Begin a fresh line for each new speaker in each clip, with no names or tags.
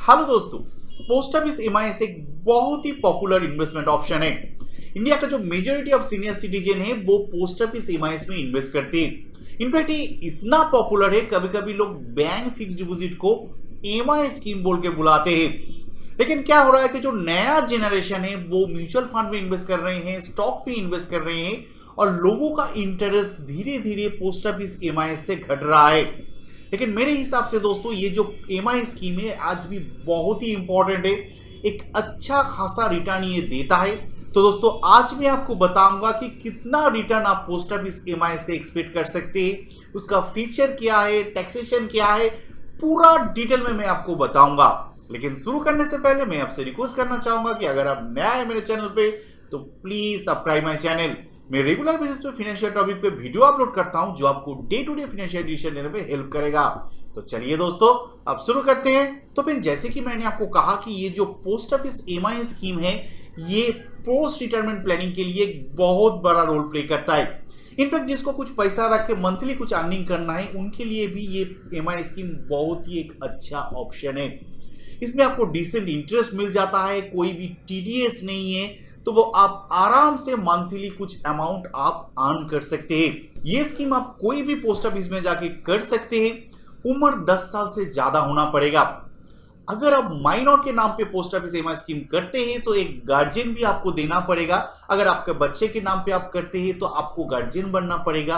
Hello दोस्तों, post office MIS एक बहुत ही पॉपुलर इन्वेस्टमेंट ऑप्शन है। इंडिया का जो मेजॉरिटी ऑफ सीनियर सिटीजन है वो पोस्ट ऑफिस एमआईएस में इन्वेस्ट करते हैं। इनफैक्ट ये इतना पॉपुलर है, कभी कभी लोग बैंक फिक्स डिपॉजिट को एमआईएस स्कीम बोल के बुलाते हैं। लेकिन क्या हो रहा है कि जो नया जनरेशन है वो म्यूचुअल फंड में इन्वेस्ट कर रहे हैं, स्टॉक पे इन्वेस्ट कर रहे हैं और लोगों का इंटरेस्ट धीरे धीरे पोस्ट ऑफिस एमआईएस से घट रहा है। लेकिन मेरे हिसाब से दोस्तों ये जो एमआई स्कीम है आज भी बहुत ही इंपॉर्टेंट है, एक अच्छा खासा रिटर्न ये देता है। तो दोस्तों आज मैं आपको बताऊंगा कि कितना रिटर्न आप पोस्ट ऑफिस एमआई से एक्सपेक्ट कर सकते हैं, उसका फीचर क्या है, टैक्सेशन क्या है, पूरा डिटेल में मैं आपको बताऊंगा। लेकिन शुरू करने से पहले मैं आपसे रिक्वेस्ट करना चाहूंगा कि अगर आप नया है मेरे चैनल पे तो प्लीज सब्सक्राइब माय चैनल। मैं रेगुलर बेसिस पे फाइनेंशियल टॉपिक पे वीडियो अपलोड करता हूं जो आपको day to day financial decision लेने में हेल्प करेगा। तो चलिए दोस्तों अब शुरू करते हैं। तो फिर जैसे कि मैंने आपको कहा कि ये जो पोस्ट ऑफिस एमआई स्कीम है ये पोस्ट रिटायरमेंट प्लानिंग के लिए एक बहुत बड़ा रोल प्ले करता है। इनफैक्ट जिसको कुछ पैसा रख के मंथली कुछ अर्निंग करना है उनके लिए भी ये एमआई स्कीम बहुत ही एक अच्छा ऑप्शन है। इसमें आपको डिसेंट इंटरेस्ट मिल जाता है, कोई भी टीडीएस नहीं है, तो वो आप आराम से मंथली कुछ अमाउंट आप अर्न कर सकते हैं। ये स्कीम आप कोई भी पोस्ट ऑफिस में जाके कर सकते हैं। उम्र 10 साल से ज्यादा होना पड़ेगा। अगर आप माइनर के नाम पे पोस्ट ऑफिस एमआई स्कीम करते हैं तो एक गार्जियन भी आपको देना पड़ेगा। अगर आपके बच्चे के नाम पे आप करते हैं तो आपको गार्जियन बनना पड़ेगा।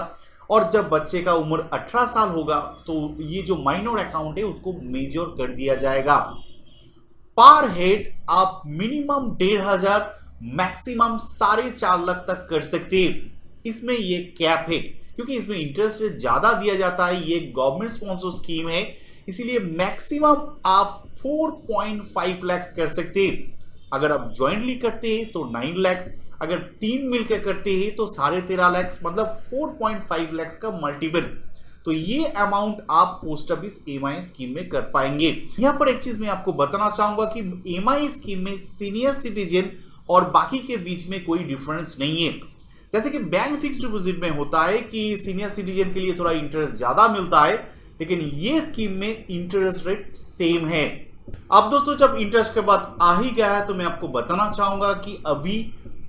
और जब बच्चे का उम्र 18 साल होगा तो ये जो माइनर अकाउंट है उसको मेजर कर दिया जाएगा। पर हेड आप मिनिमम 1,500 मैक्सिमम 4.5 लाख तक कर सकते हैं। इसमें ये कैप है क्योंकि इसमें इंटरेस्ट रेट ज्यादा दिया जाता है। ये गवर्नमेंट स्पॉन्सर स्कीम है, इसीलिए मैक्सिमम आप 4.5 लाख कर सकते हैं। अगर आप ज्वाइंटली करते हैं तो 9 लाख, अगर 3 मिलकर करते हैं तो 13.5 लाख, मतलब 4.5 लाख का मल्टीपल। तो ये अमाउंट आप पोस्ट ऑफिस एमआई स्कीम में कर पाएंगे। यहां पर एक चीज मैं आपको बताना चाहूंगा कि एमआई स्कीम में सीनियर सिटीजन और बाकी के बीच में कोई डिफरेंस नहीं है। जैसे कि बैंक फिक्स डिपॉजिट में होता है कि सीनियर सिटीजन के लिए थोड़ा इंटरेस्ट ज्यादा मिलता है, लेकिन ये स्कीम में इंटरेस्ट रेट सेम है। अब दोस्तों जब इंटरेस्ट के बाद आ ही गया है तो मैं आपको बताना चाहूंगा कि अभी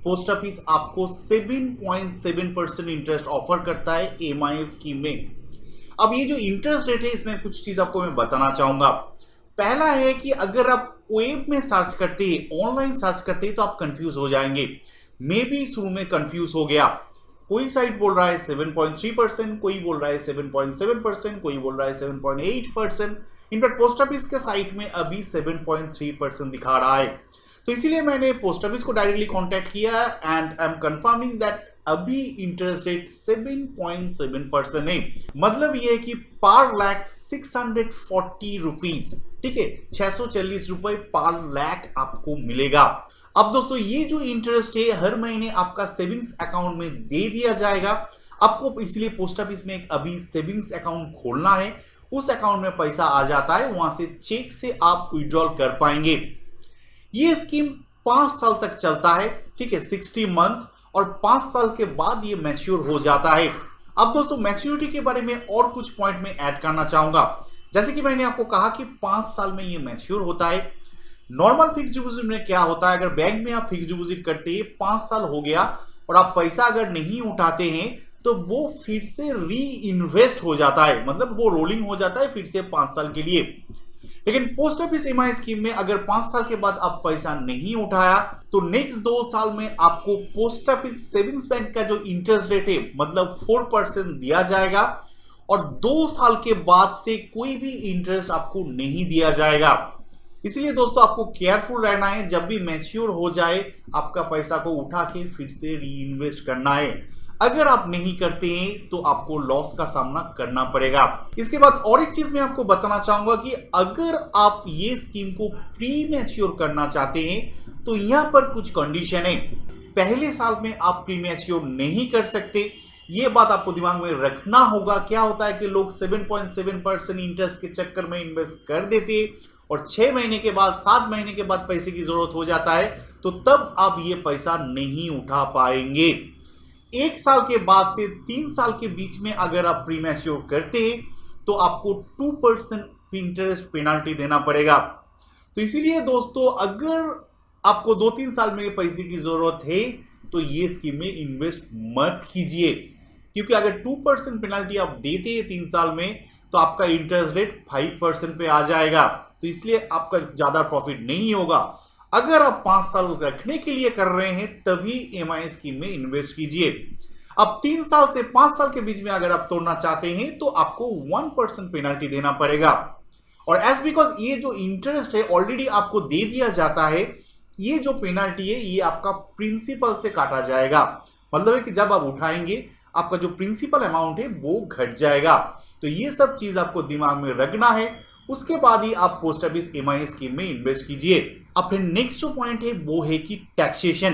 पोस्ट ऑफिस आपको 7.7% इंटरेस्ट ऑफर करता है एमआई स्कीम में। अब ये जो इंटरेस्ट रेट है इसमें कुछ चीज आपको मैं बताना चाहूंगा। पहला है कि अगर आप वेब में सर्च करते हैं, ऑनलाइन सर्च करते हैं तो आप कंफ्यूज हो जाएंगे। मैं भी शुरू में कंफ्यूज हो गया। कोई साइट बोल रहा है 7.3%, कोई बोल रहा है 7.7%, कोई बोल रहा है 7.8%। इनफैक्ट पोस्ट ऑफिस के साइट में अभी 7.3% दिखा रहा है। तो इसीलिए मैंने पोस्ट ऑफिस को डायरेक्टली कॉन्टैक्ट किया and I am confirming that अभी इंटरेस्ट रेट 7.7% है। मतलब ये है कि पर लाख 640 रुपीज, ठीक है, 640 रुपए पर लाख आपको मिलेगा। अब दोस्तों ये जो इंटरेस्ट है हर महीने आपका सेविंग्स अकाउंट में दे दिया जाएगा आपको। इसलिए पोस्ट ऑफिस में एक अभी सेविंग्स अकाउंट खोलना है, उस अकाउंट में पैसा आ जाता है, वहां से चेक से आप विड्रॉल कर पाएंगे। ये स्कीम 5 साल तक चलता है, ठीक है, 60 मंथ, और 5 साल के बाद ये मैच्योर हो जाता है। अब दोस्तों मैच्योरिटी के बारे में और कुछ पॉइंट में ऐड करना चाहूंगा। जैसे कि मैंने आपको कहा कि 5 साल में ये मैच्योर होता है। नॉर्मल फिक्स डिपॉजिट में क्या होता है, अगर बैंक में आप फिक्स डिपॉजिट करते हैं, 5 साल हो गया और आप पैसा अगर नहीं उठाते हैं तो वो फिर से री इन्वेस्ट हो जाता है, मतलब वो रोलिंग हो जाता है फिर से 5 साल के लिए। लेकिन पोस्ट ऑफिस एमआई स्कीम में अगर 5 साल के बाद आप पैसा नहीं उठाया तो नेक्स्ट 2 साल में आपको पोस्ट ऑफिस सेविंग्स बैंक का जो इंटरेस्ट रेट है मतलब 4% दिया जाएगा और 2 साल के बाद से कोई भी इंटरेस्ट आपको नहीं दिया जाएगा। इसलिए दोस्तों आपको केयरफुल रहना है, जब भी मैच्योर हो जाए आपका पैसा को उठा के फिर से री इन्वेस्ट करना है। अगर आप नहीं करते हैं तो आपको लॉस का सामना करना पड़ेगा। इसके बाद और एक चीज मैं आपको बताना चाहूंगा कि अगर आप ये स्कीम को प्री मैच्योर करना चाहते हैं तो यहां पर कुछ कंडीशन है। पहले साल में आप प्री मैच्योर नहीं कर सकते, ये बात आपको दिमाग में रखना होगा। क्या होता है कि लोग 7.7% इंटरेस्ट के चक्कर में इन्वेस्ट कर देते और 6 महीने के बाद, 7 महीने के बाद पैसे की जरूरत हो जाता है तो तब आप ये पैसा नहीं उठा पाएंगे। 1 साल के बाद से 3 साल के बीच में अगर आप प्री मैच्योर करते हैं तो आपको 2% इंटरेस्ट पेनाल्टी देना पड़ेगा। तो इसीलिए दोस्तों अगर आपको 2-3 साल में पैसे की जरूरत है तो ये स्कीम में इन्वेस्ट मत कीजिए, क्योंकि अगर 2% पेनल्टी आप देते हैं 3 साल में तो आपका इंटरेस्ट रेट 5% पे आ जाएगा, तो इसलिए आपका ज्यादा प्रॉफिट नहीं होगा। अगर आप 5 साल रखने के लिए कर रहे हैं तभी एमआई स्कीम में इन्वेस्ट कीजिए। अब 3 साल से 5 साल के बीच में अगर आप तोड़ना चाहते हैं तो आपको 1% पेनल्टी देना पड़ेगा। और एज बिकॉज ये जो इंटरेस्ट है ऑलरेडी आपको दे दिया जाता है, ये जो पेनल्टी है ये आपका प्रिंसिपल से काटा जाएगा। मतलब है कि जब आप उठाएंगे आपका जो प्रिंसिपल अमाउंट है वो घट जाएगा। तो ये सब चीज आपको दिमाग में रखना है, उसके बाद ही आप पोस्ट ऑफिस एमआई स्कीम में इन्वेस्ट कीजिए। अब फिर नेक्स्ट जो पॉइंट है वो है कि टैक्सेशन,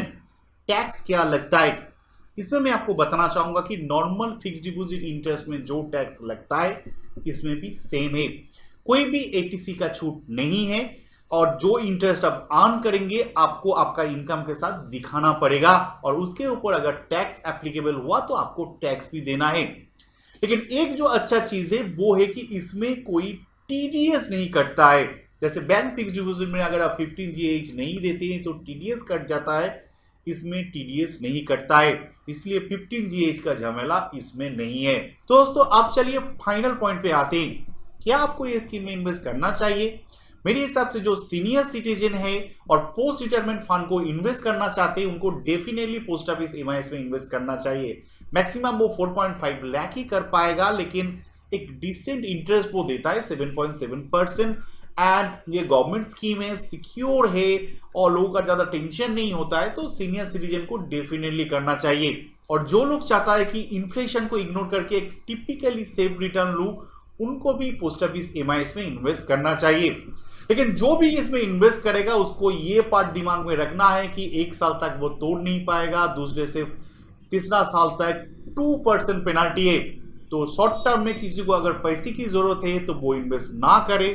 टैक्स क्या लगता है। इसमें मैं आपको बताना चाहूंगा कि नॉर्मल फिक्स्ड डिपॉजिट इंटरेस्ट में जो टैक्स लगता है इसमें भी सेम है, कोई भी एटीसी का छूट नहीं है। और जो इंटरेस्ट आप अर्न करेंगे आपको आपका इनकम के साथ दिखाना पड़ेगा, और उसके ऊपर अगर टैक्स एप्लीकेबल हुआ तो आपको टैक्स भी देना है। लेकिन एक जो अच्छा चीज है वो है कि इसमें कोई टीडीएस नहीं कटता है। जैसे बैंक फिक्स्ड डिपॉजिट में अगर आप 15GH नहीं देते हैं तो टीडीएस कट जाता है, इसमें टीडीएस नहीं कटता है, इसलिए 15GH का झमेला इसमें नहीं है। तो दोस्तों आप चलिए फाइनल पॉइंट पे आते हैं, क्या आपको ये स्कीम में इन्वेस्ट करना चाहिए। मेरे हिसाब से जो सीनियर सिटीजन है और पोस्ट रिटायरमेंट फंड को इन्वेस्ट करना चाहते हैं उनको डेफिनेटली पोस्ट ऑफिस एमआईएस में इन्वेस्ट करना चाहिए। मैक्सिमम वो 4.5 लाख ही कर पाएगा, लेकिन एक डिसेंट इंटरेस्ट वो देता है 7.7%। एंड ये गवर्नमेंट स्कीम है, सिक्योर है और लोगों का ज्यादा टेंशन नहीं होता है, तो सीनियर सिटीजन को डेफिनेटली करना चाहिए। और जो लोग चाहता है कि इन्फ्लेशन को इग्नोर करके एक टिपिकली सेफ रिटर्न लूं, उनको भी पोस्ट ऑफिस एमआईएस में इन्वेस्ट करना चाहिए। लेकिन जो भी इसमें इन्वेस्ट करेगा उसको ये पार्ट दिमाग में रखना है कि 1 साल तक वो तोड़ नहीं पाएगा, दूसरे से तीसरा साल तक 2% पेनल्टी है। तो शॉर्ट टर्म में किसी को अगर पैसे की जरूरत है तो वो इन्वेस्ट ना करे,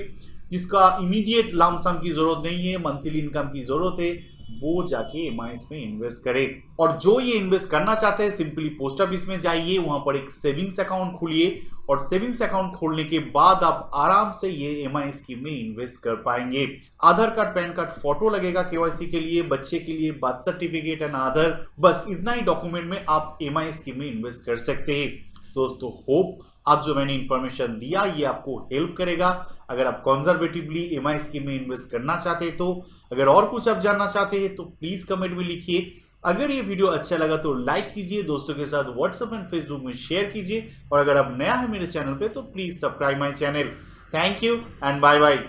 जिसका इमीडिएट लमसम की जरूरत नहीं है, मंथली इनकम की जरूरत है, वो जाके एमआईएस में इन्वेस्ट करे। और जो ये इन्वेस्ट करना चाहते हैं सिंपली पोस्ट ऑफिस में जाइए, वहां पर एक सेविंग्स अकाउंट खोलिए और सेविंग्स अकाउंट खोलने के बाद आप आराम से ये एमआई स्कीम में इन्वेस्ट कर पाएंगे। आधार कार्ड, पैन कार्ड, फोटो लगेगा केवाईसी के लिए, बच्चे के लिए बर्थ सर्टिफिकेट एंड आधार, बस इतना ही डॉक्यूमेंट में आप एमआई स्कीम में इन्वेस्ट कर सकते हैं। दोस्तों होप आज जो मैंने इंफॉर्मेशन दिया ये आपको हेल्प करेगा अगर आप कंजर्वेटिवली एमआई स्कीम में इन्वेस्ट करना चाहते हैं। तो अगर और कुछ आप जानना चाहते हैं तो प्लीज कमेंट में लिखिए। अगर ये वीडियो अच्छा लगा तो लाइक कीजिए, दोस्तों के साथ व्हाट्सएप एंड फेसबुक में शेयर कीजिए, और अगर आप नया है मेरे चैनल पे तो please subscribe my channel. Thank you and bye bye.